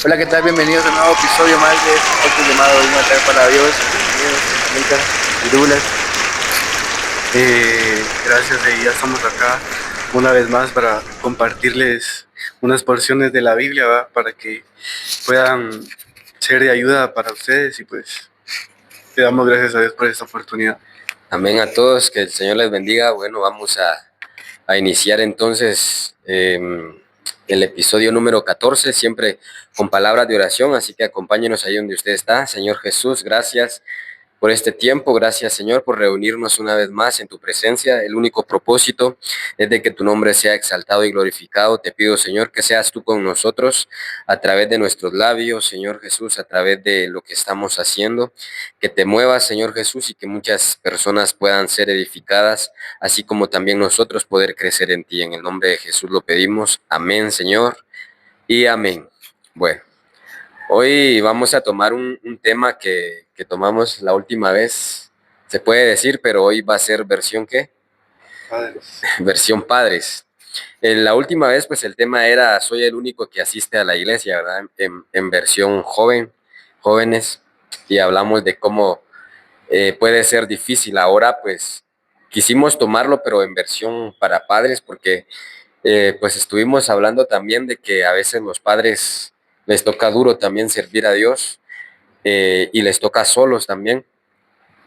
Hola, ¿qué tal? Bienvenidos a un nuevo episodio más de este podcast llamado Una Tarde para Dios. Bienvenidos, Anita y Douglas. Gracias, ya estamos acá una vez más para compartirles unas porciones de la Biblia, ¿va? Para que puedan ser de ayuda para ustedes y pues le damos gracias a Dios por esta oportunidad. Amén a todos, que el Señor les bendiga. Bueno, vamos a iniciar entonces el episodio número 14, siempre con palabras de oración, así que acompáñenos ahí donde usted está. Señor Jesús, gracias por este tiempo. Gracias, Señor, por reunirnos una vez más en tu presencia. El único propósito es de que tu nombre sea exaltado y glorificado. Te pido, Señor, que seas tú con nosotros a través de nuestros labios, Señor Jesús, a través de lo que estamos haciendo. Que te muevas, Señor Jesús, y que muchas personas puedan ser edificadas, así como también nosotros poder crecer en ti. En el nombre de Jesús lo pedimos. Amén, Señor, y amén. Bueno. Hoy vamos a tomar un tema que tomamos la última vez, se puede decir, pero hoy va a ser versión ¿qué? Padres. Versión padres. La última vez, pues el tema era soy el único que asiste a la iglesia, ¿verdad? En versión jóvenes, y hablamos de cómo puede ser difícil. Ahora, pues quisimos tomarlo, pero en versión para padres, porque pues estuvimos hablando también de que a veces los padres les toca duro también servir a Dios, y les toca solos también.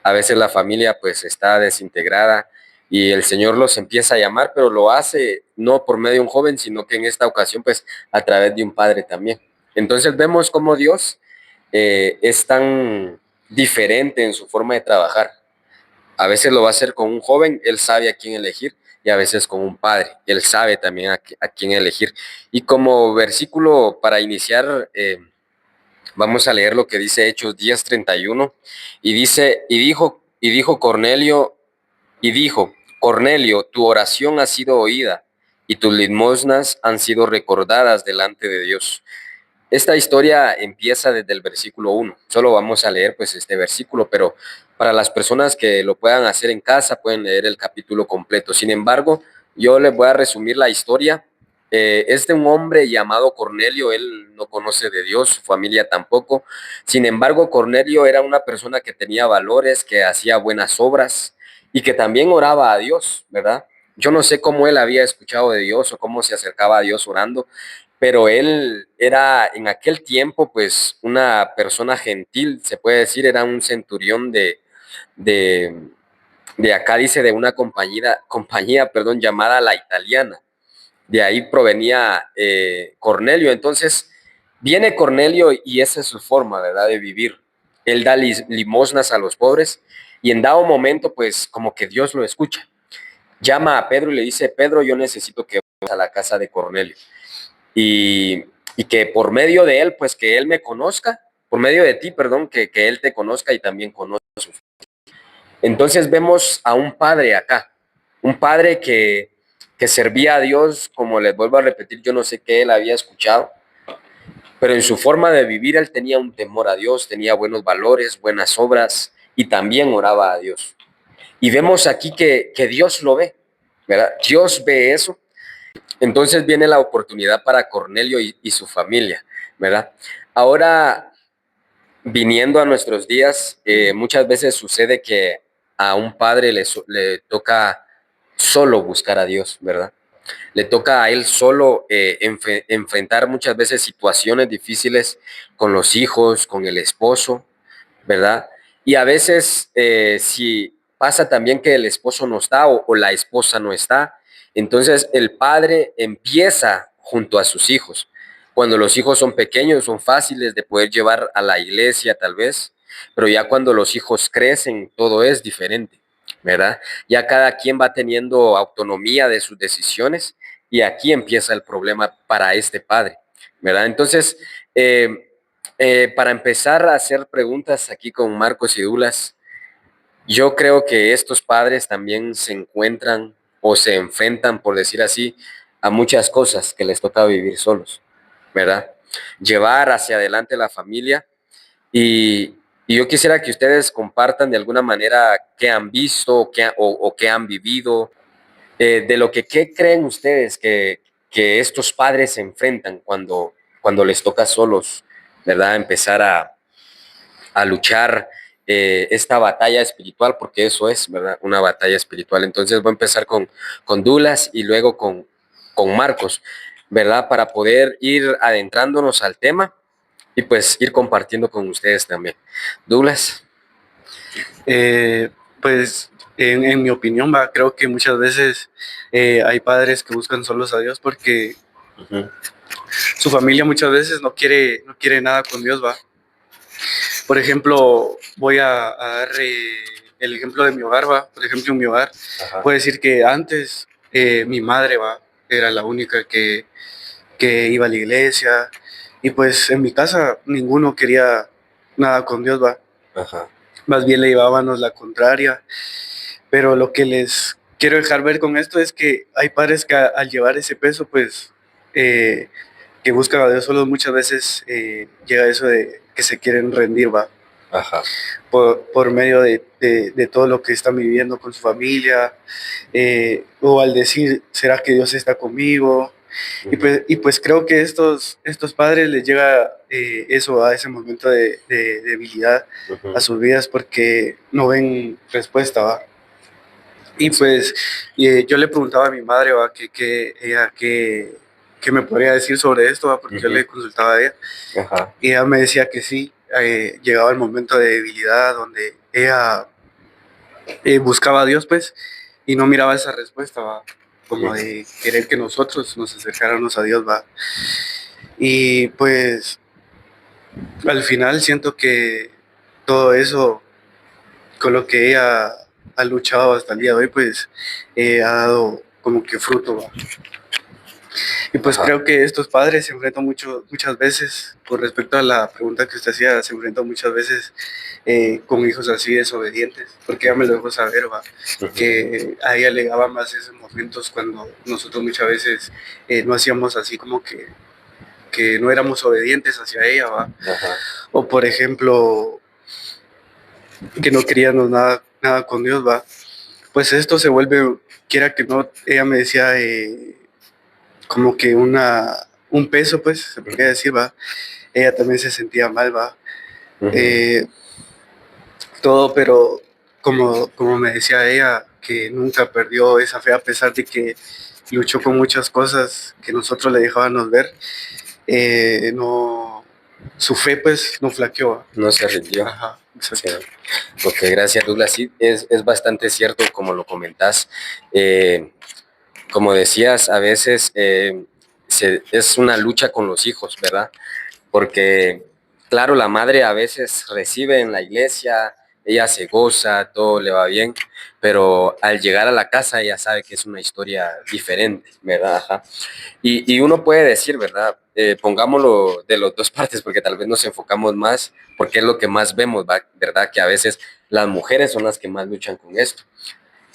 A veces la familia pues está desintegrada y el Señor los empieza a llamar, pero lo hace no por medio de un joven, sino que en esta ocasión pues a través de un padre también. Entonces vemos cómo Dios es tan diferente en su forma de trabajar. A veces lo va a hacer con un joven, él sabe a quién elegir, y a veces con un padre, él sabe también a quién elegir. Y como versículo para iniciar, vamos a leer lo que dice Hechos 10:31, y dice, dijo, Cornelio, tu oración ha sido oída, y tus limosnas han sido recordadas delante de Dios. Esta historia empieza desde el versículo 1. Solo vamos a leer pues este versículo, pero para las personas que lo puedan hacer en casa pueden leer el capítulo completo. Sin embargo, yo les voy a resumir la historia. Es de un hombre llamado Cornelio. Él no conoce de Dios, su familia tampoco. Sin embargo, Cornelio era una persona que tenía valores, que hacía buenas obras y que también oraba a Dios, ¿verdad? Yo no sé cómo él había escuchado de Dios o cómo se acercaba a Dios orando, pero él era en aquel tiempo pues una persona gentil, se puede decir. Era un centurión de, de acá, dice, de una compañía, llamada La Italiana. De ahí provenía Cornelio. Entonces viene Cornelio y esa es su forma, ¿verdad?, de vivir. Él da limosnas a los pobres y en dado momento pues como que Dios lo escucha. Llama a Pedro y le dice, Pedro, yo necesito que vayas a la casa de Cornelio y, y que por medio de él, pues que él me conozca, por medio de ti, perdón, que él te conozca y también conozca a su. Entonces vemos a un padre acá, un padre que servía a Dios, como les vuelvo a repetir, yo no sé qué él había escuchado, pero en su forma de vivir él tenía un temor a Dios, tenía buenos valores, buenas obras y también oraba a Dios. Y vemos aquí que Dios lo ve, ¿verdad? Dios ve eso. Entonces viene la oportunidad para Cornelio y su familia, ¿verdad? Ahora, viniendo a nuestros días, muchas veces sucede que a un padre le toca solo buscar a Dios, ¿verdad? Le toca a él solo enfrentar muchas veces situaciones difíciles con los hijos, con el esposo, ¿verdad? Y a veces si pasa también que el esposo no está o la esposa no está, entonces el padre empieza junto a sus hijos. Cuando los hijos son pequeños son fáciles de poder llevar a la iglesia tal vez, pero ya cuando los hijos crecen todo es diferente, ¿verdad? Ya cada quien va teniendo autonomía de sus decisiones y aquí empieza el problema para este padre, ¿verdad? Entonces, para empezar a hacer preguntas aquí con Marcos y Dulas, yo creo que estos padres también se encuentran o se enfrentan, por decir así, a muchas cosas que les toca vivir solos, ¿verdad? Llevar hacia adelante la familia y yo quisiera que ustedes compartan de alguna manera qué han visto o qué han vivido, de lo que qué creen ustedes que estos padres se enfrentan cuando les toca solos ¿verdad? Empezar a luchar esta batalla espiritual, porque eso es, ¿verdad? Una batalla espiritual. Entonces voy a empezar con Douglas y luego con Marcos, ¿verdad? Para poder ir adentrándonos al tema y pues ir compartiendo con ustedes también. Douglas. Pues en mi opinión, va, creo que muchas veces hay padres que buscan solos a Dios porque su familia muchas veces no quiere nada con Dios, va. Por ejemplo, voy a dar el ejemplo de mi hogar, va. Por ejemplo, en mi hogar, Ajá. puedo decir que antes mi madre, va, era la única que iba a la iglesia y pues en mi casa ninguno quería nada con Dios, va. Ajá. Más bien le llevábamos la contraria. Pero lo que les quiero dejar ver con esto es que hay padres que al llevar ese peso, pues, que buscan a Dios solo, muchas veces llega eso de que se quieren rendir, va, Ajá. por medio de todo lo que están viviendo con su familia, o al decir, ¿será que Dios está conmigo? Y pues creo que estos padres les llega eso a ese momento de debilidad a sus vidas porque no ven respuesta, ¿va? Y pues yo le preguntaba a mi madre, ¿va? Que me podría decir sobre esto, ¿va? Porque yo le consultaba a ella. Ajá. Y ella me decía que sí, llegaba el momento de debilidad donde ella buscaba a Dios, pues, y no miraba esa respuesta, ¿va? Como de querer que nosotros nos acercáramos a Dios, ¿va? Y pues al final siento que todo eso con lo que ella ha luchado hasta el día de hoy, pues ha dado como que fruto, ¿va? Y pues Ajá. creo que estos padres se enfrentan muchas veces, con respecto a la pregunta que usted hacía, se enfrentan muchas veces con hijos así desobedientes, porque ella me lo dejó saber, ¿va? Que a ella le daba más esos momentos cuando nosotros muchas veces no hacíamos así como que no éramos obedientes hacia ella, ¿va? Ajá. O por ejemplo, que no queríamos nada con Dios, ¿va? Pues esto se vuelve, quiera que no, ella me decía como que un peso, pues, se podría decir, va. Ella también se sentía mal, va. Eh, todo, pero como me decía ella, que nunca perdió esa fe a pesar de que luchó con muchas cosas que nosotros le dejábamos ver, no, su fe pues no flaqueó, ¿va? No se rindió. Ajá, exacto. Sí. Ok, gracias Douglas. Sí, es bastante cierto como lo comentás. Como decías, a veces es una lucha con los hijos, ¿verdad? Porque, claro, la madre a veces recibe en la iglesia, ella se goza, todo le va bien, pero al llegar a la casa ella sabe que es una historia diferente, ¿verdad? Ajá. Y uno puede decir, ¿verdad? Pongámoslo de las dos partes, porque tal vez nos enfocamos más, porque es lo que más vemos, ¿verdad? Que a veces las mujeres son las que más luchan con esto.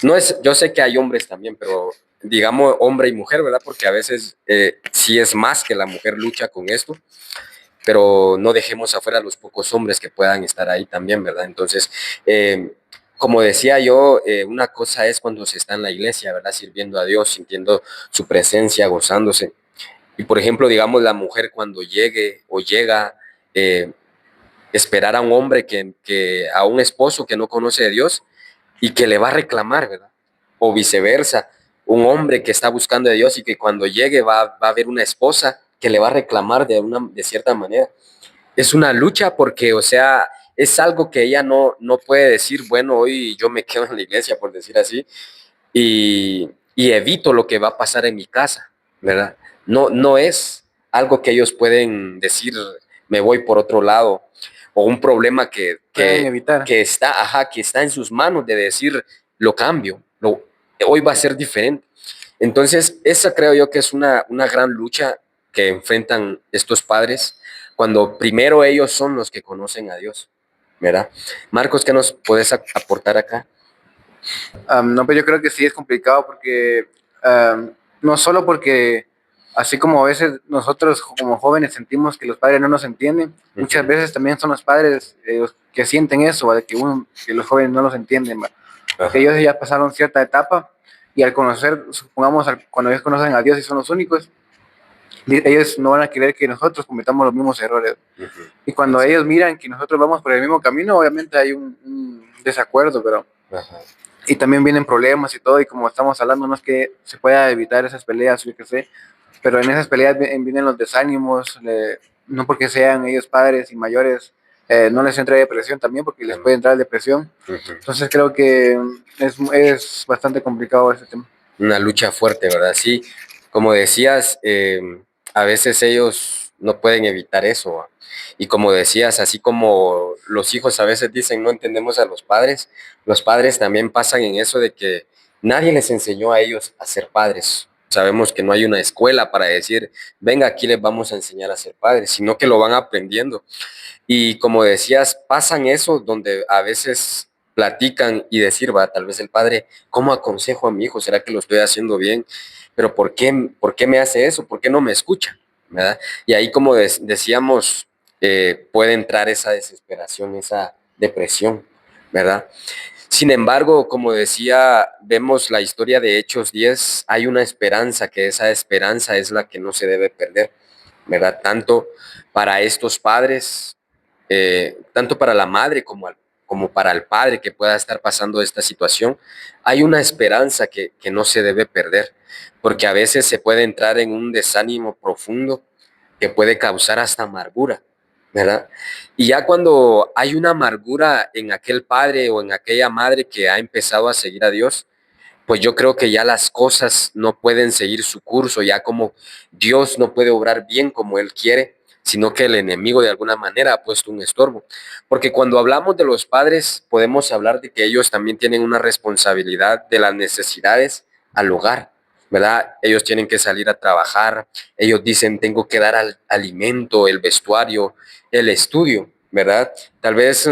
No es, yo sé que hay hombres también, pero digamos hombre y mujer, ¿verdad? Porque a veces sí es más que la mujer lucha con esto, pero no dejemos afuera a los pocos hombres que puedan estar ahí también, ¿verdad? Entonces, como decía yo, una cosa es cuando se está en la iglesia, ¿verdad? Sirviendo a Dios, sintiendo su presencia, gozándose. Y por ejemplo, digamos, la mujer cuando llegue o llega, eh, esperar a un hombre a un esposo que no conoce a Dios y que le va a reclamar, ¿verdad? O viceversa, un hombre que está buscando a Dios y que cuando llegue va a haber una esposa que le va a reclamar de cierta manera. Es una lucha porque, o sea, es algo que ella no puede decir, bueno, hoy yo me quedo en la iglesia, por decir así, y evito lo que va a pasar en mi casa, ¿verdad? No es algo que ellos pueden decir, me voy por otro lado, o un problema Pueden evitar. que está en sus manos de decir, lo cambio, hoy va a ser diferente. Entonces, esa creo yo que es una gran lucha que enfrentan estos padres cuando primero ellos son los que conocen a Dios, ¿verdad? Marcos, ¿qué nos puedes aportar acá? No, pero yo creo que sí es complicado porque no solo porque así como a veces nosotros como jóvenes sentimos que los padres no nos entienden, muchas veces también son los padres los que sienten eso, ¿va? Que los jóvenes no los entienden, ¿va? Porque ellos ya pasaron cierta etapa y al conocer, supongamos, cuando ellos conocen a Dios y son los únicos, Ellos no van a querer que nosotros cometamos los mismos errores. Ujú. Y cuando ellos miran que nosotros vamos por el mismo camino, obviamente hay un desacuerdo, pero Ajá. y también vienen problemas y todo, y como estamos hablando, no es que se pueda evitar esas peleas, yo qué sé, pero en esas peleas vienen los desánimos, no porque sean ellos padres y mayores, no les entra depresión también, porque les Am- puede entrar depresión. Ujú. Entonces creo que es bastante complicado ese tema. Una lucha fuerte, ¿verdad? Sí, como decías, a veces ellos no pueden evitar eso. ¿Va? Y como decías, así como los hijos a veces dicen no entendemos a los padres también pasan en eso de que nadie les enseñó a ellos a ser padres. Sabemos que no hay una escuela para decir, venga, aquí les vamos a enseñar a ser padres, sino que lo van aprendiendo. Y como decías, pasan eso donde a veces platican y decir, va, tal vez el padre, ¿cómo aconsejo a mi hijo? ¿Será que lo estoy haciendo bien? Pero por qué me hace eso? ¿Por qué no me escucha? ¿Verdad? Y ahí, como decíamos, puede entrar esa desesperación, esa depresión, ¿verdad? Sin embargo, como decía, vemos la historia de Hechos 10, hay una esperanza, que esa esperanza es la que no se debe perder, ¿verdad? Tanto para estos padres, tanto para la madre como para el padre que pueda estar pasando esta situación, hay una esperanza que no se debe perder, porque a veces se puede entrar en un desánimo profundo que puede causar hasta amargura, ¿verdad? Y ya cuando hay una amargura en aquel padre o en aquella madre que ha empezado a seguir a Dios, pues yo creo que ya las cosas no pueden seguir su curso, ya como Dios no puede obrar bien como Él quiere, sino que el enemigo de alguna manera ha puesto un estorbo. Porque cuando hablamos de los padres, podemos hablar de que ellos también tienen una responsabilidad de las necesidades al hogar, ¿verdad? Ellos tienen que salir a trabajar, ellos dicen, tengo que dar alimento, el vestuario, el estudio, ¿verdad? Tal vez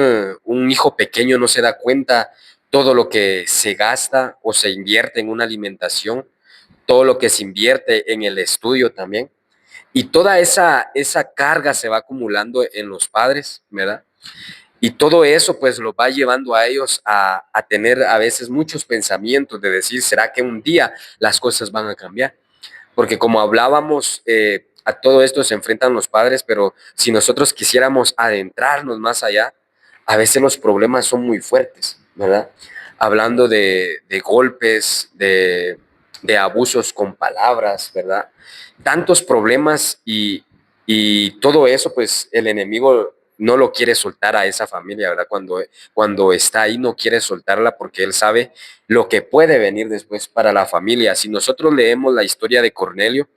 un hijo pequeño no se da cuenta todo lo que se gasta o se invierte en una alimentación, todo lo que se invierte en el estudio también. Y toda esa carga se va acumulando en los padres, ¿verdad? Y todo eso pues lo va llevando a ellos a tener a veces muchos pensamientos de decir, ¿será que un día las cosas van a cambiar? Porque como hablábamos, a todo esto se enfrentan los padres, pero si nosotros quisiéramos adentrarnos más allá, a veces los problemas son muy fuertes, ¿verdad? Hablando de golpes, de abusos con palabras, ¿verdad? Tantos problemas y todo eso, pues el enemigo no lo quiere soltar a esa familia, ¿verdad? Cuando está ahí no quiere soltarla porque él sabe lo que puede venir después para la familia. Si nosotros leemos la historia de Cornelio,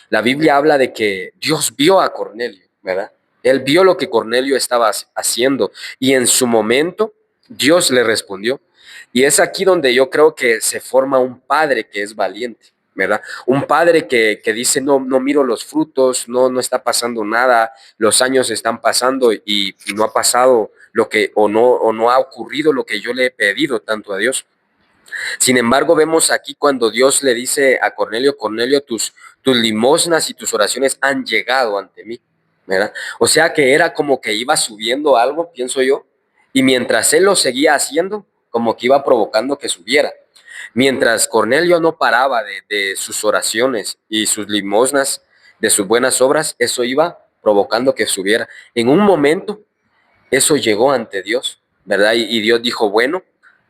la Biblia habla de que Dios vio a Cornelio, ¿verdad? Él vio lo que Cornelio estaba haciendo y en su momento Dios le respondió. Y es aquí donde yo creo que se forma un padre que es valiente, ¿verdad? Un padre que dice, no, no miro los frutos, no, no está pasando nada, los años están pasando y no ha pasado lo que, o no ha ocurrido lo que yo le he pedido tanto a Dios. Sin embargo, vemos aquí cuando Dios le dice a Cornelio, Cornelio, tus limosnas y tus oraciones han llegado ante mí, ¿verdad? O sea que era como que iba subiendo algo, pienso yo, y mientras él lo seguía haciendo, como que iba provocando que subiera. Mientras Cornelio no paraba de sus oraciones y sus limosnas, de sus buenas obras, eso iba provocando que subiera. En un momento eso llegó ante Dios, ¿verdad? Y Dios dijo, bueno,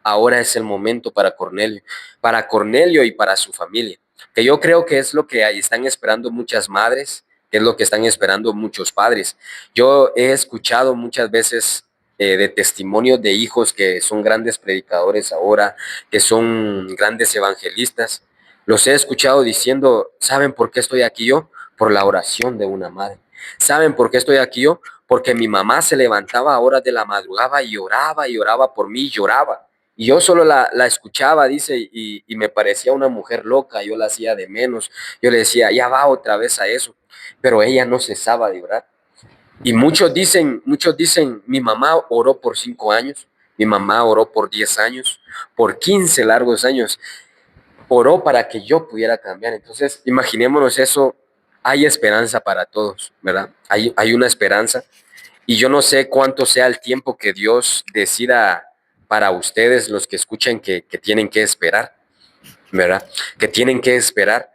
ahora es el momento para Cornelio y para su familia, que yo creo que es lo que ahí están esperando muchas madres, que es lo que están esperando muchos padres. Yo he escuchado muchas veces de testimonios de hijos que son grandes predicadores ahora, que son grandes evangelistas. Los he escuchado diciendo, ¿saben por qué estoy aquí yo? Por la oración de una madre. ¿Saben por qué estoy aquí yo? Porque mi mamá se levantaba a horas de la madrugada y oraba por mí, lloraba. Y yo solo la escuchaba, dice, y me parecía una mujer loca, yo la hacía de menos. Yo le decía, ya va otra vez a eso. Pero ella no cesaba de orar. Y muchos dicen, mi mamá oró por 5 años, mi mamá oró por 10 años, por 15 largos años, oró para que yo pudiera cambiar. Entonces, imaginémonos eso, hay esperanza para todos, ¿verdad? Hay una esperanza y yo no sé cuánto sea el tiempo que Dios decida para ustedes, los que escuchen, que tienen que esperar, ¿verdad? Que tienen que esperar.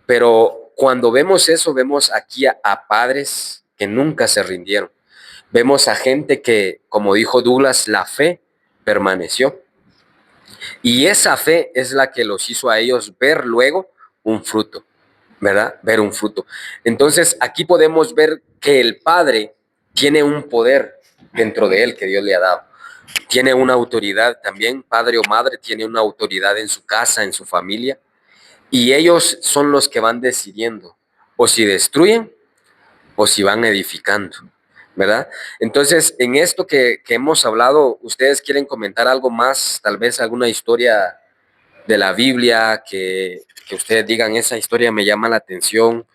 Pero cuando vemos eso, vemos aquí a padres que nunca se rindieron. Vemos a gente que, como dijo Douglas, la fe permaneció. Y esa fe es la que los hizo a ellos ver luego un fruto, ¿verdad? Ver un fruto. Entonces, aquí podemos ver que el padre tiene un poder dentro de él que Dios le ha dado. Tiene una autoridad también, padre o madre, tiene una autoridad en su casa, en su familia. Y ellos son los que van decidiendo o si destruyen o si van edificando, ¿verdad? Entonces, en esto que hemos hablado, ¿ustedes quieren comentar algo más? Tal vez alguna historia de la Biblia que ustedes digan, esa historia me llama la atención,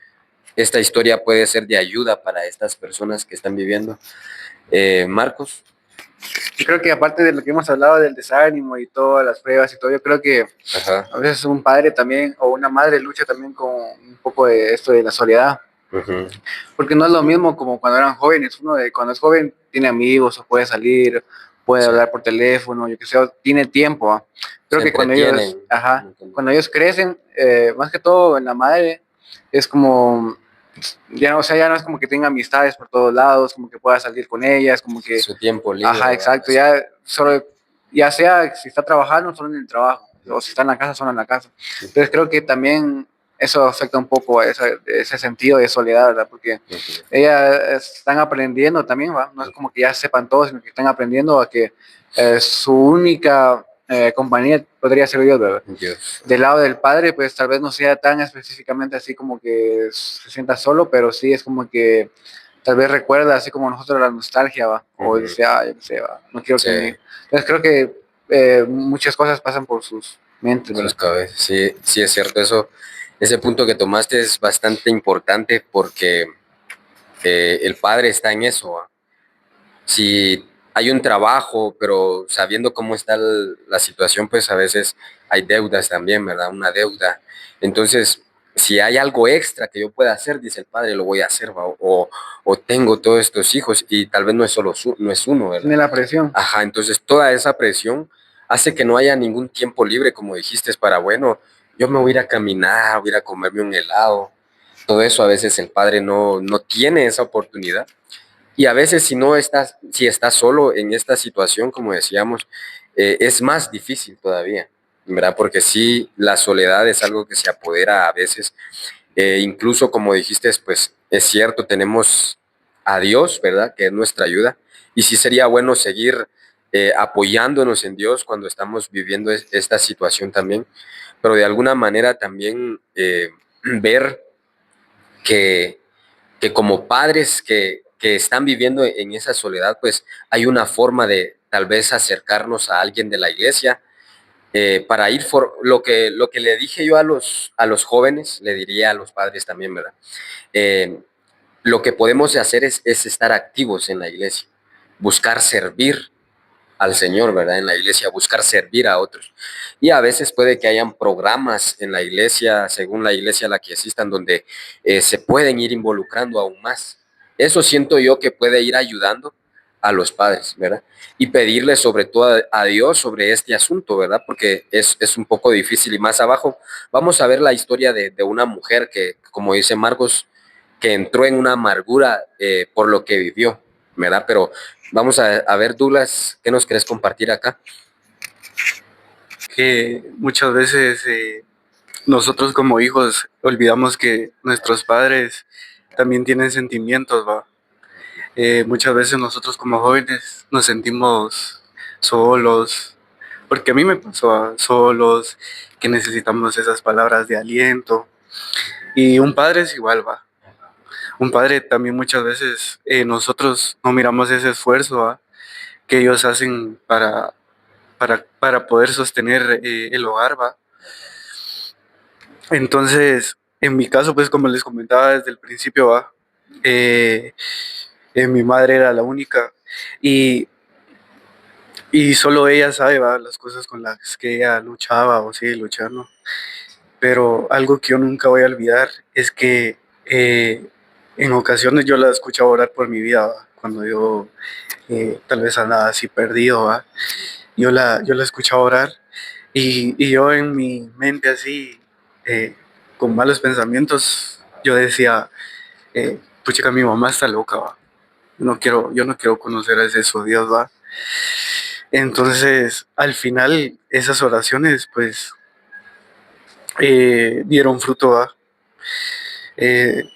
esta historia puede ser de ayuda para estas personas que están viviendo. Marcos. Yo creo que aparte de lo que hemos hablado del desánimo y todas las pruebas y todo, yo creo que Ajá. a veces un padre también o una madre lucha también con un poco de esto de la soledad. Uh-huh. Porque no es lo mismo como cuando eran jóvenes. Uno de cuando es joven tiene amigos o puede salir, puede Sí. hablar por teléfono, yo que sé, tiene tiempo. ¿Ah? Creo que cuando ellos, cuando ellos crecen, más que todo en la madre, es como, ya no, o sea, ya no es como que tenga amistades por todos lados, como que pueda salir con ellas, como que... Su tiempo libre. Ajá, exacto, ya solo, ya sea si está trabajando, solo en el trabajo, o si está en la casa, solo en la casa. Entonces creo que también eso afecta un poco a ese sentido de soledad, ¿verdad? Porque ellas están aprendiendo también, ¿va? No es como que ya sepan todo, sino que están aprendiendo a que su única compañía podría ser Dios, ¿verdad? Dios. Del lado del padre, pues tal vez no sea tan específicamente así como que se sienta solo, pero sí es como que tal vez recuerda así como nosotros la nostalgia, ¿va? O dice, yo qué sé, ¿va? No quiero que me... Entonces creo que muchas cosas pasan por sus mentes, ¿verdad? Sus cabezas. Sí, sí es cierto eso. Ese punto que tomaste es bastante importante porque el padre está en eso, ¿va? Si hay un trabajo, pero sabiendo cómo está la situación, pues a veces hay deudas también, ¿verdad? Una deuda. Entonces, si hay algo extra que yo pueda hacer, dice el padre, lo voy a hacer, ¿va? O tengo todos estos hijos y tal vez no es solo no es uno, ¿verdad? Tiene la presión. Ajá, entonces toda esa presión hace que no haya ningún tiempo libre, como dijiste, es para, bueno, yo me voy a ir a caminar, voy a ir a comerme un helado. Todo eso a veces el padre no tiene esa oportunidad. Y a veces si estás solo en esta situación, como decíamos, es más difícil todavía, ¿verdad? Porque sí, la soledad es algo que se apodera a veces. Incluso como dijiste, pues es cierto, tenemos a Dios, ¿verdad? Que es nuestra ayuda. Y sí sería bueno seguir apoyándonos en Dios cuando estamos viviendo esta situación también. Pero de alguna manera también ver que como padres que están viviendo en esa soledad, pues hay una forma de tal vez acercarnos a alguien de la iglesia para ir por lo que le dije yo a los jóvenes, le diría a los padres también, ¿verdad? Lo que podemos hacer es estar activos en la iglesia, buscar servir al Señor, ¿verdad? En la iglesia, buscar servir a otros. Y a veces puede que hayan programas en la iglesia, según la iglesia a la que asistan, donde se pueden ir involucrando aún más. Eso siento yo que puede ir ayudando a los padres, ¿verdad? Y pedirle sobre todo a Dios sobre este asunto, ¿verdad? Porque es un poco difícil. Y más abajo vamos a ver la historia de una mujer que, como dice Marcos, que entró en una amargura por lo que vivió, ¿verdad? Pero vamos a ver, Douglas, ¿qué nos querés compartir acá? Que muchas veces nosotros como hijos olvidamos que nuestros padres también tienen sentimientos, ¿va? Muchas veces nosotros como jóvenes nos sentimos solos, porque a mí me pasó solos, que necesitamos esas palabras de aliento. Y un padre es igual, va. Un padre también muchas veces nosotros no miramos ese esfuerzo, ¿va? Que ellos hacen para poder sostener el hogar, va. Entonces, en mi caso, pues como les comentaba desde el principio, va, mi madre era la única y, y solo ella sabe, va, las cosas con las que ella luchaba o sigue luchando. Pero algo que yo nunca voy a olvidar es que en ocasiones yo la escuchaba orar por mi vida, ¿va? Cuando yo tal vez andaba así perdido, ¿va? Yo la escuchaba orar y yo en mi mente así, con malos pensamientos, yo decía, puchica, mi mamá está loca, va. Yo no quiero conocer a ese su Dios, va. Entonces, al final, esas oraciones, pues, dieron fruto, va.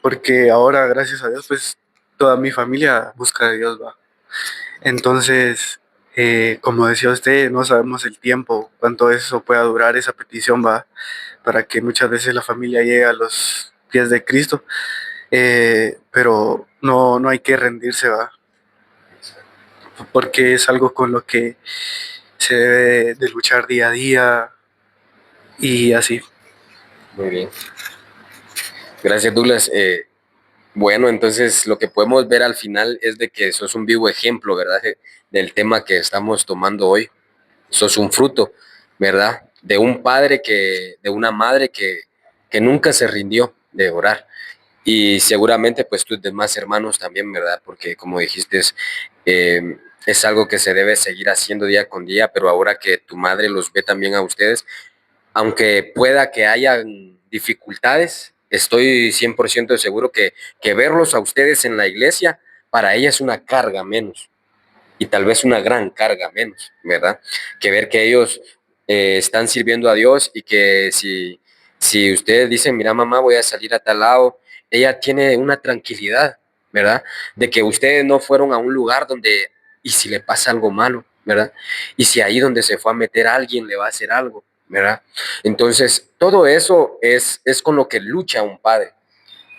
Porque ahora, gracias a Dios, pues, toda mi familia busca a Dios, va. Entonces, como decía usted, no sabemos el tiempo, cuánto eso pueda durar, esa petición, va, para que muchas veces la familia llegue a los pies de Cristo. Pero no, no hay que rendirse, va, porque es algo con lo que se debe de luchar día a día y así. Muy bien. Gracias, Douglas. Bueno, entonces lo que podemos ver al final es de que sos un vivo ejemplo, ¿verdad? Del tema que estamos tomando hoy. Sos un fruto, ¿verdad? De un padre de una madre que nunca se rindió de orar. Y seguramente pues tus demás hermanos también, ¿verdad? Porque como dijiste, es algo que se debe seguir haciendo día con día, pero ahora que tu madre los ve también a ustedes, aunque pueda que hayan dificultades, estoy 100% seguro que verlos a ustedes en la iglesia, para ella es una carga menos y tal vez una gran carga menos, ¿verdad? Que ver que ellos están sirviendo a Dios y que si ustedes dicen, mira mamá, voy a salir a tal lado, ella tiene una tranquilidad, ¿verdad? De que ustedes no fueron a un lugar donde, y si le pasa algo malo, ¿verdad? Y si ahí donde se fue a meter alguien le va a hacer algo, ¿verdad? Entonces, todo eso es con lo que lucha un padre.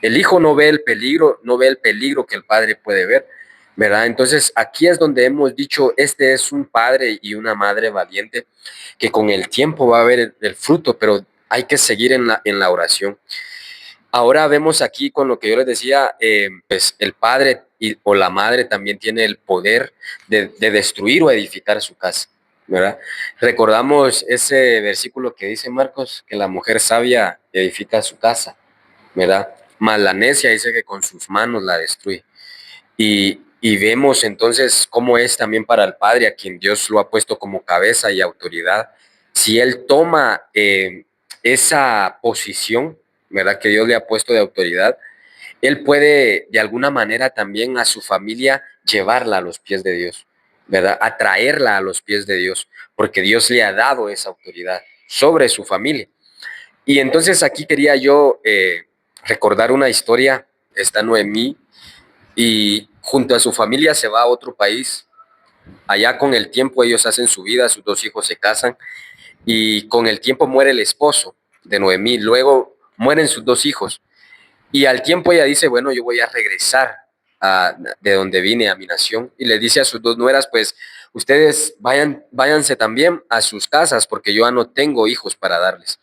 El hijo no ve el peligro, no ve el peligro que el padre puede ver, ¿verdad? Entonces aquí es donde hemos dicho, este es un padre y una madre valiente, que con el tiempo va a ver el fruto, pero hay que seguir en la oración. Ahora vemos aquí con lo que yo les decía, pues el padre o la madre también tiene el poder de destruir o edificar su casa, ¿verdad? Recordamos ese versículo que dice Marcos, que la mujer sabia edifica su casa, ¿verdad? Mas la necia dice que con sus manos la destruye. Y vemos entonces cómo es también para el Padre, a quien Dios lo ha puesto como cabeza y autoridad. Si Él toma esa posición, ¿verdad? Que Dios le ha puesto de autoridad, Él puede de alguna manera también a su familia llevarla a los pies de Dios, ¿verdad? Atraerla a los pies de Dios, porque Dios le ha dado esa autoridad sobre su familia. Y entonces aquí quería yo recordar una historia. Está Noemí y junto a su familia se va a otro país. Allá con el tiempo ellos hacen su vida, sus dos hijos se casan y con el tiempo muere el esposo de Noemí. Luego mueren sus dos hijos y al tiempo ella dice, bueno, yo voy a regresar de donde vine, a mi nación. Y le dice a sus dos nueras, pues ustedes váyanse también a sus casas porque yo ya no tengo hijos para darles.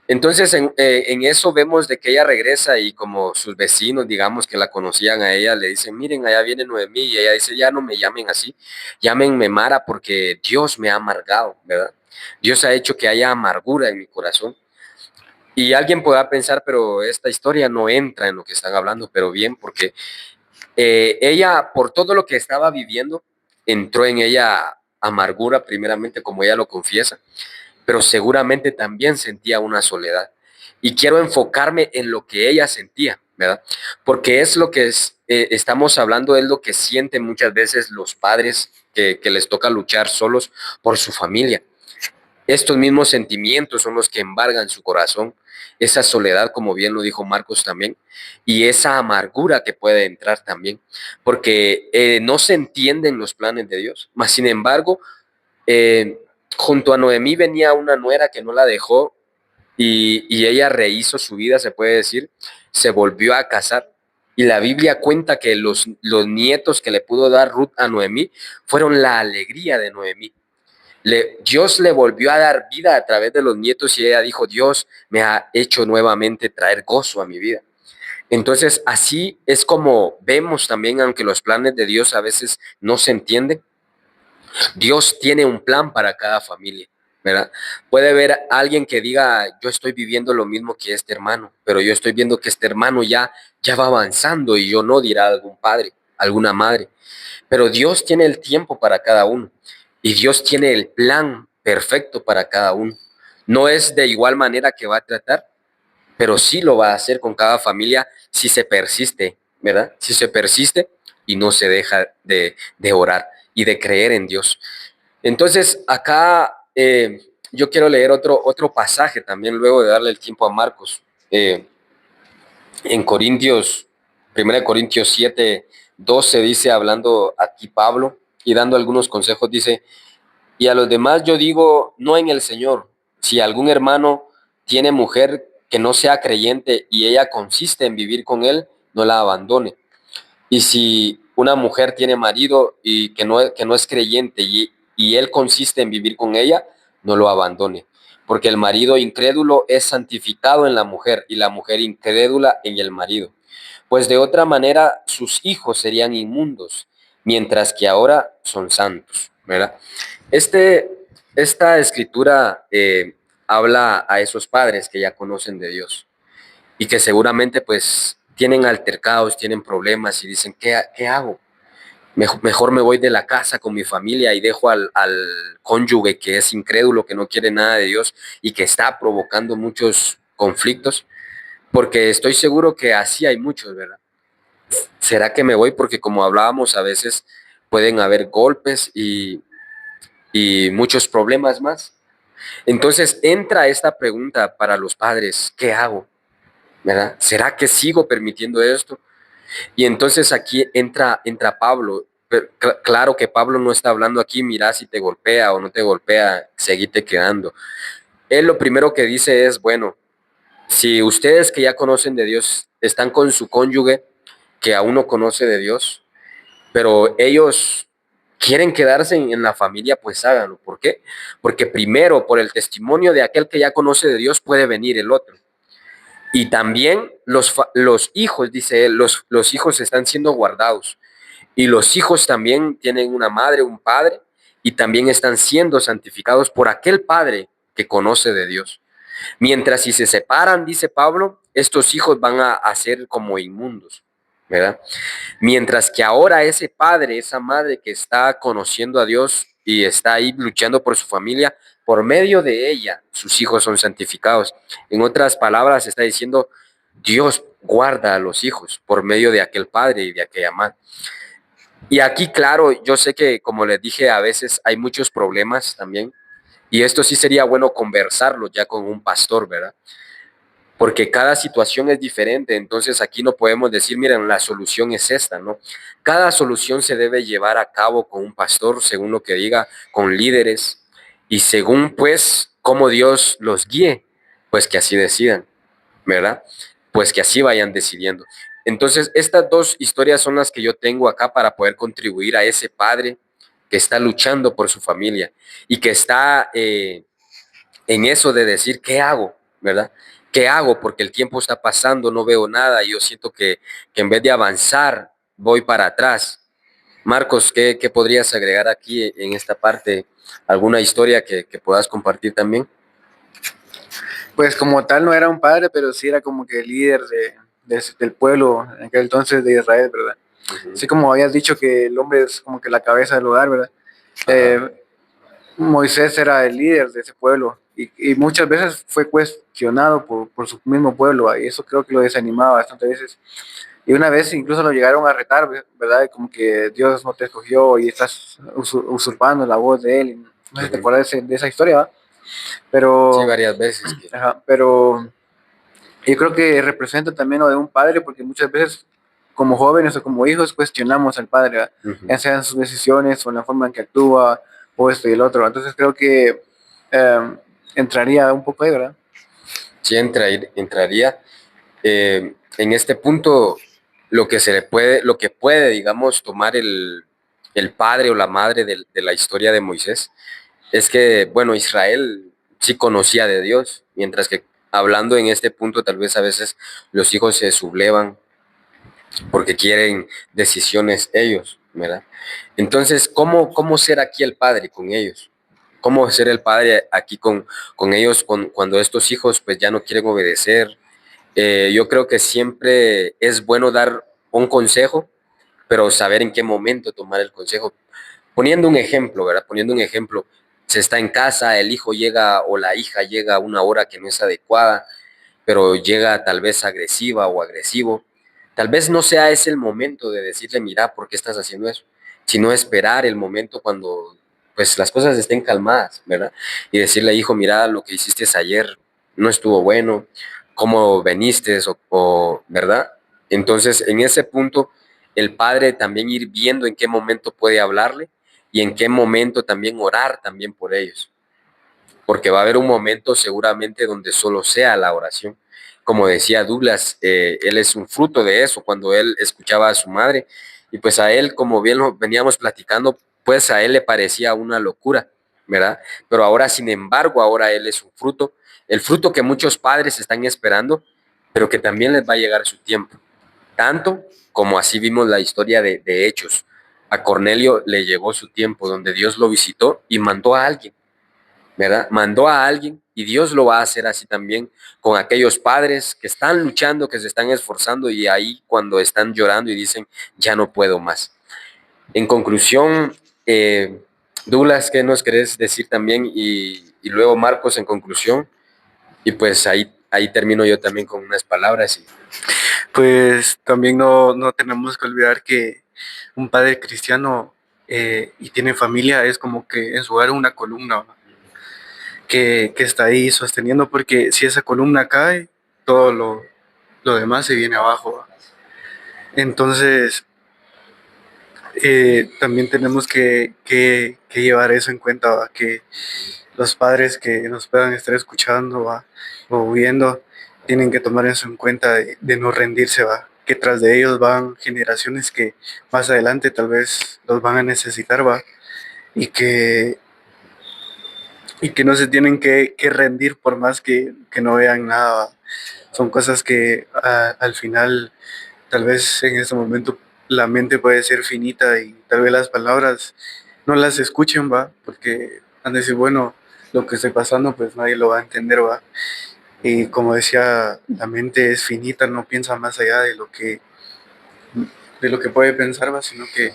Entonces, en eso vemos de que ella regresa y como sus vecinos, digamos, que la conocían a ella, le dicen, miren, allá viene Noemí, y ella dice, ya no me llamen así, llámenme Mara porque Dios me ha amargado, ¿verdad? Dios ha hecho que haya amargura en mi corazón. Y alguien podrá pensar, pero esta historia no entra en lo que están hablando, pero bien, porque ella, por todo lo que estaba viviendo, entró en ella amargura, primeramente, como ella lo confiesa, pero seguramente también sentía una soledad. Y quiero enfocarme en lo que ella sentía, ¿verdad? Porque es lo que estamos hablando, es lo que sienten muchas veces los padres que les toca luchar solos por su familia. Estos mismos sentimientos son los que embargan su corazón, esa soledad, como bien lo dijo Marcos también, y esa amargura que puede entrar también, porque no se entienden los planes de Dios. Mas, sin embargo, eh, junto a Noemí venía una nuera que no la dejó y ella rehizo su vida, se puede decir, se volvió a casar. Y la Biblia cuenta que los nietos que le pudo dar Ruth a Noemí fueron la alegría de Noemí. Dios le volvió a dar vida a través de los nietos y ella dijo, Dios me ha hecho nuevamente traer gozo a mi vida. Entonces, así es como vemos también, aunque los planes de Dios a veces no se entienden, Dios tiene un plan para cada familia, ¿verdad? Puede haber alguien que diga, yo estoy viviendo lo mismo que este hermano, pero yo estoy viendo que este hermano ya va avanzando y yo no, dirá algún padre, alguna madre. Pero Dios tiene el tiempo para cada uno y Dios tiene el plan perfecto para cada uno. No es de igual manera que va a tratar. pero sí lo va a hacer con cada familia si se persiste, ¿verdad? Si se persiste y no se deja de orar y de creer en Dios. Entonces, acá yo quiero leer otro pasaje también, luego de darle el tiempo a Marcos. En Corintios, 1 Corintios 7:12 dice, hablando aquí Pablo y dando algunos consejos, dice, y a los demás yo digo, no en el Señor, si algún hermano tiene mujer que no sea creyente y ella consiste en vivir con él, no la abandone. Y si una mujer tiene marido y que no es creyente y él consiste en vivir con ella, no lo abandone. Porque el marido incrédulo es santificado en la mujer y la mujer incrédula en el marido. Pues de otra manera sus hijos serían inmundos, mientras que ahora son santos, ¿verdad? Esta escritura habla a esos padres que ya conocen de Dios y que seguramente pues tienen altercados, tienen problemas y dicen, ¿qué hago? Mejor me voy de la casa con mi familia y dejo al cónyuge que es incrédulo, que no quiere nada de Dios y que está provocando muchos conflictos, porque estoy seguro que así hay muchos, ¿verdad? ¿Será que me voy? Porque como hablábamos, a veces pueden haber golpes y muchos problemas más. Entonces entra esta pregunta para los padres, ¿qué hago? ¿Verdad? ¿Será que sigo permitiendo esto? Y entonces aquí entra Pablo. Pero claro que Pablo no está hablando aquí, mira si te golpea o no te golpea, seguite quedando. Él lo primero que dice es, bueno, si ustedes que ya conocen de Dios están con su cónyuge que aún no conoce de Dios, pero ellos quieren quedarse en la familia, pues háganlo. ¿Por qué? Porque primero, por el testimonio de aquel que ya conoce de Dios, puede venir el otro. Y también los hijos, dice él, los hijos están siendo guardados. Y los hijos también tienen una madre, un padre, y también están siendo santificados por aquel padre que conoce de Dios. Mientras si se separan, dice Pablo, estos hijos van a ser como inmundos, ¿verdad? Mientras que ahora ese padre, esa madre que está conociendo a Dios y está ahí luchando por su familia, por medio de ella, sus hijos son santificados. En otras palabras, está diciendo, Dios guarda a los hijos por medio de aquel padre y de aquella madre. Y aquí, claro, yo sé que, como les dije, a veces hay muchos problemas también. Y esto sí sería bueno conversarlo ya con un pastor, ¿verdad? Porque cada situación es diferente, entonces aquí no podemos decir, miren, la solución es esta, ¿no? Cada solución se debe llevar a cabo con un pastor, según lo que diga, con líderes, y según pues cómo Dios los guíe, pues que así decidan, ¿verdad? Pues que así vayan decidiendo. Entonces, estas dos historias son las que yo tengo acá para poder contribuir a ese padre que está luchando por su familia y que está en eso de decir, ¿qué hago? ¿Verdad? ¿Qué hago? Porque el tiempo está pasando, no veo nada y yo siento que en vez de avanzar, voy para atrás. Marcos, ¿qué podrías agregar aquí en esta parte? ¿Alguna historia que puedas compartir también? Pues como tal no era un padre, pero sí era como que el líder del pueblo en aquel entonces de Israel, ¿verdad? Ujú. Así como habías dicho que el hombre es como que la cabeza del hogar, ¿verdad? Ajá. Eh, Moisés era el líder de ese pueblo y muchas veces fue cuestionado por su mismo pueblo, y eso creo que lo desanimaba bastantes veces. Y una vez incluso lo llegaron a retar, ¿verdad? Como que Dios no te escogió y estás usurpando la voz de él. No sé si te Ujú. acuerdas de esa historia, ¿va? Sí, Pero, varias veces que. ajá, pero yo creo que representa también lo de un padre, porque muchas veces como jóvenes o como hijos cuestionamos al padre, ¿verdad? Ujú. Ya sean sus decisiones o la forma en que actúa o esto y el otro. Entonces creo que eh, entraría un poco ahí, ¿verdad? Sí, entraría. En este punto, lo que puede, digamos, tomar el padre o la madre de la historia de Moisés es que, bueno, Israel sí conocía de Dios, mientras que hablando en este punto, tal vez a veces los hijos se sublevan porque quieren decisiones ellos, ¿verdad? Entonces, ¿cómo ser aquí el padre con ellos? ¿Cómo ser el padre aquí con ellos cuando estos hijos pues ya no quieren obedecer? Yo creo que siempre es bueno dar un consejo, pero saber en qué momento tomar el consejo. Poniendo un ejemplo, ¿verdad? Poniendo un ejemplo, se está en casa, el hijo llega o la hija llega a una hora que no es adecuada pero llega tal vez agresiva o agresivo, tal vez no sea ese el momento de decirle, mira, ¿por qué estás haciendo eso? Sino esperar el momento cuando pues las cosas estén calmadas, ¿verdad? Y decirle, hijo, mira, lo que hiciste ayer no estuvo bueno, cómo veniste, ¿verdad? Entonces, en ese punto, el padre también ir viendo en qué momento puede hablarle y en qué momento también orar también por ellos, porque va a haber un momento seguramente donde solo sea la oración. Como decía Douglas, él es un fruto de eso, cuando él escuchaba a su madre, y pues a él, como bien lo veníamos platicando, pues a él le parecía una locura, ¿verdad? Pero ahora, sin embargo, ahora él es un fruto, el fruto que muchos padres están esperando, pero que también les va a llegar su tiempo. Tanto como así vimos la historia de Hechos. A Cornelio le llegó su tiempo donde Dios lo visitó y mandó a alguien, ¿verdad? Mandó a alguien y Dios lo va a hacer así también con aquellos padres que están luchando, que se están esforzando y ahí cuando están llorando y dicen, ya no puedo más. En conclusión, Douglas, ¿qué nos querés decir también? Y luego Marcos en conclusión. Y pues ahí termino yo también con unas palabras. Pues también no tenemos que olvidar que un padre cristiano y tiene familia es como que en su hogar una columna, ¿va? Que está ahí sosteniendo, porque si esa columna cae, todo lo demás se viene abajo, ¿va? Entonces, también tenemos que llevar eso en cuenta, ¿va? Que los padres que nos puedan estar escuchando, ¿va? O viendo, tienen que tomar eso en cuenta de no rendirse, ¿va? Que tras de ellos van generaciones que más adelante tal vez los van a necesitar, ¿va? Y que, y que no se tienen que rendir por más que no vean nada, ¿va? Son cosas que al final, tal vez en este momento, la mente puede ser finita y tal vez las palabras no las escuchen, ¿va? Porque han de decir, bueno, lo que estoy pasando, pues nadie lo va a entender, ¿va? Y como decía, la mente es finita, no piensa más allá de lo que puede pensar, ¿va? Sino que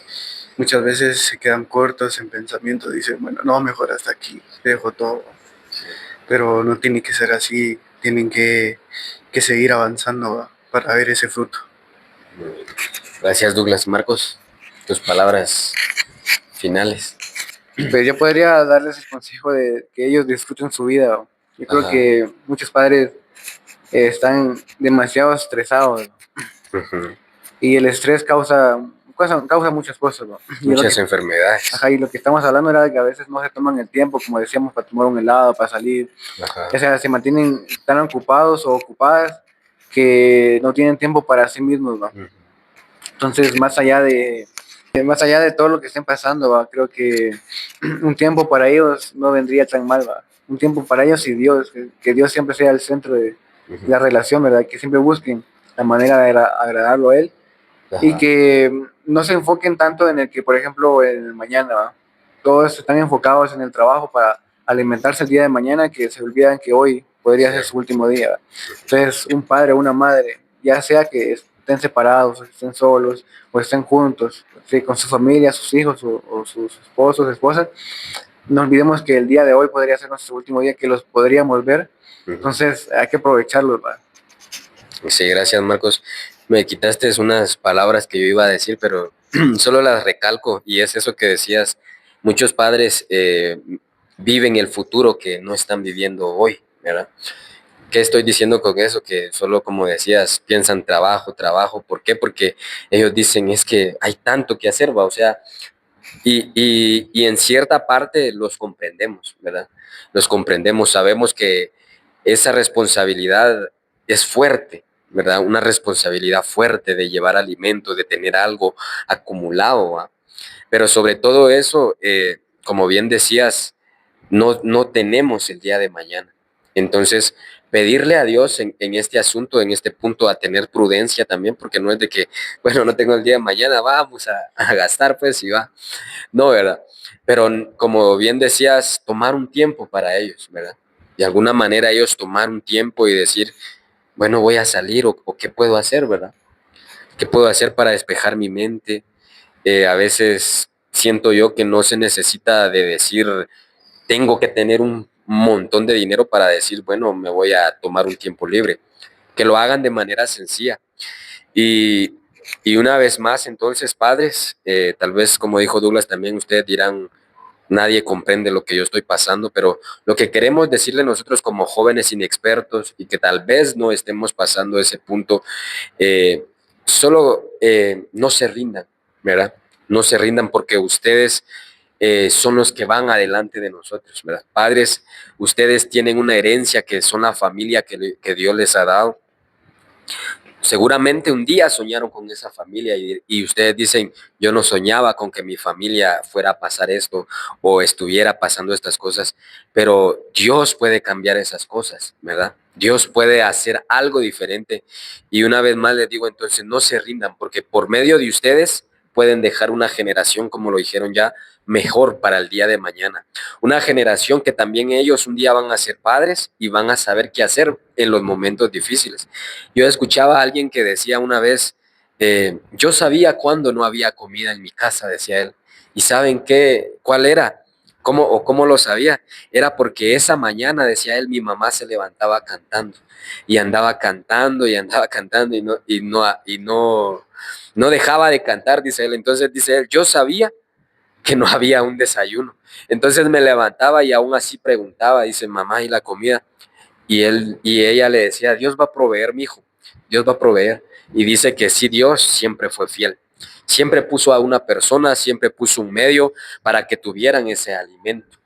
muchas veces se quedan cortos en pensamiento, dicen, bueno, no, mejor hasta aquí, dejo todo. Pero no tiene que ser así, tienen que seguir avanzando, ¿va? Para ver ese fruto. Gracias, Douglas. Marcos, tus palabras finales. Pues yo podría darles el consejo de que ellos disfruten su vida, ¿no? Yo creo Ajá. que muchos padres están demasiado estresados, ¿no? Ujú. Y el estrés causa muchas cosas, ¿no? Muchas enfermedades. Ajá, y lo que estamos hablando era de que a veces no se toman el tiempo, como decíamos, para tomar un helado, para salir. Ajá. O sea, se mantienen tan ocupados o ocupadas que no tienen tiempo para sí mismos, ¿no? Ujú. Entonces, más allá de todo lo que estén pasando, ¿va? Creo que un tiempo para ellos no vendría tan mal, ¿va? Un tiempo para ellos y Dios, que Dios siempre sea el centro de la relación, ¿verdad? Que siempre busquen la manera de agradarlo a Él y Ajá. que no se enfoquen tanto en el que, por ejemplo, en el mañana, ¿va? Todos están enfocados en el trabajo para alimentarse el día de mañana, que se olvidan que hoy podría ser su último día, ¿va? Entonces, un padre o una madre, ya sea que estén separados, o estén solos, o estén juntos, ¿sí? Con su familia, sus hijos o sus esposos, esposas, no olvidemos que el día de hoy podría ser nuestro último día, que los podríamos ver. Ujú. Entonces, hay que aprovecharlos, ¿va? Sí, gracias, Marcos. Me quitaste unas palabras que yo iba a decir, pero solo las recalco y es eso que decías. Muchos padres viven el futuro que no están viviendo hoy, ¿verdad? ¿Qué estoy diciendo con eso? Que solo, como decías, piensan trabajo, trabajo. ¿Por qué? Porque ellos dicen, es que hay tanto que hacer, ¿va? O sea, y en cierta parte los comprendemos, ¿verdad? Los comprendemos, sabemos que esa responsabilidad es fuerte, ¿verdad? Una responsabilidad fuerte de llevar alimento, de tener algo acumulado, ¿va? Pero sobre todo eso, como bien decías, no tenemos el día de mañana. Entonces, pedirle a Dios en este asunto, en este punto, a tener prudencia también, porque no es de que, bueno, no tengo el día de mañana, vamos a gastar, pues, y va. No, ¿verdad? Pero como bien decías, tomar un tiempo para ellos, ¿verdad? De alguna manera ellos tomar un tiempo y decir, bueno, voy a salir o qué puedo hacer, ¿verdad? ¿Qué puedo hacer para despejar mi mente? A veces siento yo que no se necesita de decir, tengo que tener un montón de dinero para decir, bueno, me voy a tomar un tiempo libre. que lo hagan de manera sencilla. Y, y una vez más, entonces, padres, tal vez como dijo Douglas también, ustedes dirán, nadie comprende lo que yo estoy pasando, pero lo que queremos decirle nosotros como jóvenes inexpertos y que tal vez no estemos pasando ese punto, eh, solo no se rindan, ¿verdad? No se rindan porque ustedes son los que van adelante de nosotros, ¿verdad? Padres, ustedes tienen una herencia que son la familia que Dios les ha dado. Seguramente un día soñaron con esa familia y ustedes dicen, yo no soñaba con que mi familia fuera a pasar esto o estuviera pasando estas cosas, pero Dios puede cambiar esas cosas, ¿verdad? Dios puede hacer algo diferente. Y una vez más les digo, entonces no se rindan, porque por medio de ustedes pueden dejar una generación, como lo dijeron ya, mejor para el día de mañana. Una generación que también ellos un día van a ser padres y van a saber qué hacer en los momentos difíciles. Yo escuchaba a alguien que decía una vez, yo sabía cuándo no había comida en mi casa, decía él. ¿Y saben qué? ¿Cuál era? ¿Cómo lo sabía? Era porque esa mañana, decía él, mi mamá se levantaba cantando y andaba cantando y andaba cantando no dejaba de cantar, dice él. Entonces dice él, yo sabía que no había un desayuno. Entonces me levantaba y aún así preguntaba, dice, mamá, ¿y la comida? Y ella le decía, Dios va a proveer, mi hijo, Dios va a proveer. Y dice que sí, Dios siempre fue fiel. Siempre puso a una persona, siempre puso un medio para que tuvieran ese alimento.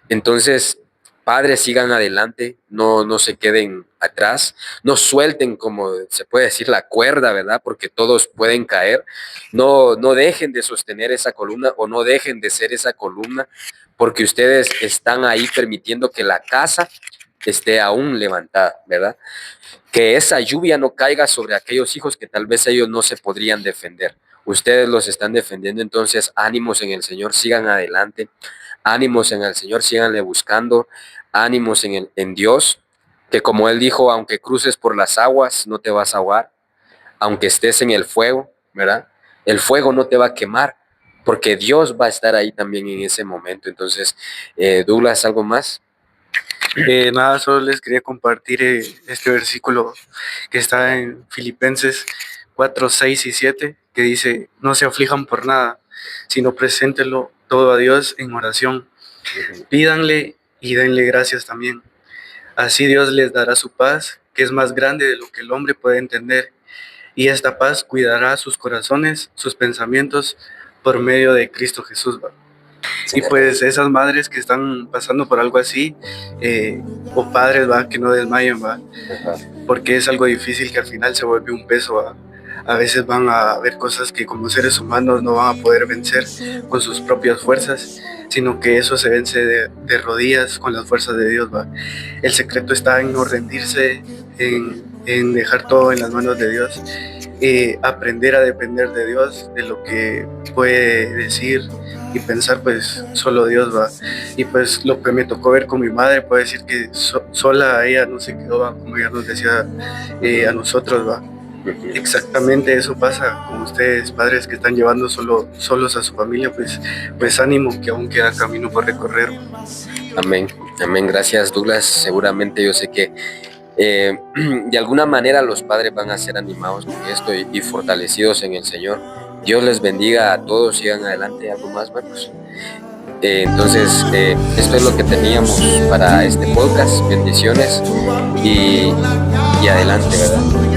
Entonces, padres, sigan adelante, no se queden atrás, no suelten, como se puede decir, la cuerda, ¿verdad? Porque todos pueden caer. No dejen de sostener esa columna o no dejen de ser esa columna, porque ustedes están ahí permitiendo que la casa esté aún levantada, ¿verdad? Que esa lluvia no caiga sobre aquellos hijos que tal vez ellos no se podrían defender. Ustedes los están defendiendo, entonces ánimos en el Señor, sigan adelante, ánimos en el Señor, síganle buscando, ánimos en Dios, que como Él dijo, aunque cruces por las aguas, no te vas a ahogar, aunque estés en el fuego, ¿verdad? El fuego no te va a quemar, porque Dios va a estar ahí también en ese momento. Entonces, Douglas, ¿algo más? Nada, solo les quería compartir este versículo que está en Filipenses 4, 6 y 7, que dice, no se aflijan por nada, sino preséntenlo todo a Dios en oración. Pídanle y denle gracias también. Así Dios les dará su paz, que es más grande de lo que el hombre puede entender. Y esta paz cuidará sus corazones, sus pensamientos, por medio de Cristo Jesús. Y pues esas madres que están pasando por algo así, o padres, que no desmayen, porque es algo difícil que al final se vuelve un peso. A veces van a haber cosas que como seres humanos no van a poder vencer con sus propias fuerzas, sino que eso se vence de rodillas con las fuerzas de Dios. El secreto está en no rendirse, en dejar todo en las manos de Dios, aprender a depender de Dios, de lo que puede decir y pensar, pues solo Dios. Y pues lo que me tocó ver con mi madre, puedo decir que sola ella no se quedó, como ella nos decía a nosotros. Exactamente eso pasa con ustedes, padres que están llevando solos a su familia, pues ánimo, que aún queda camino por recorrer. Amén, amén, gracias Douglas. Seguramente yo sé que de alguna manera los padres van a ser animados con esto y fortalecidos en el Señor. Dios les bendiga a todos, sigan adelante. ¿Algo más, Marcos? Entonces, esto es lo que teníamos para este podcast. Bendiciones y adelante, ¿verdad?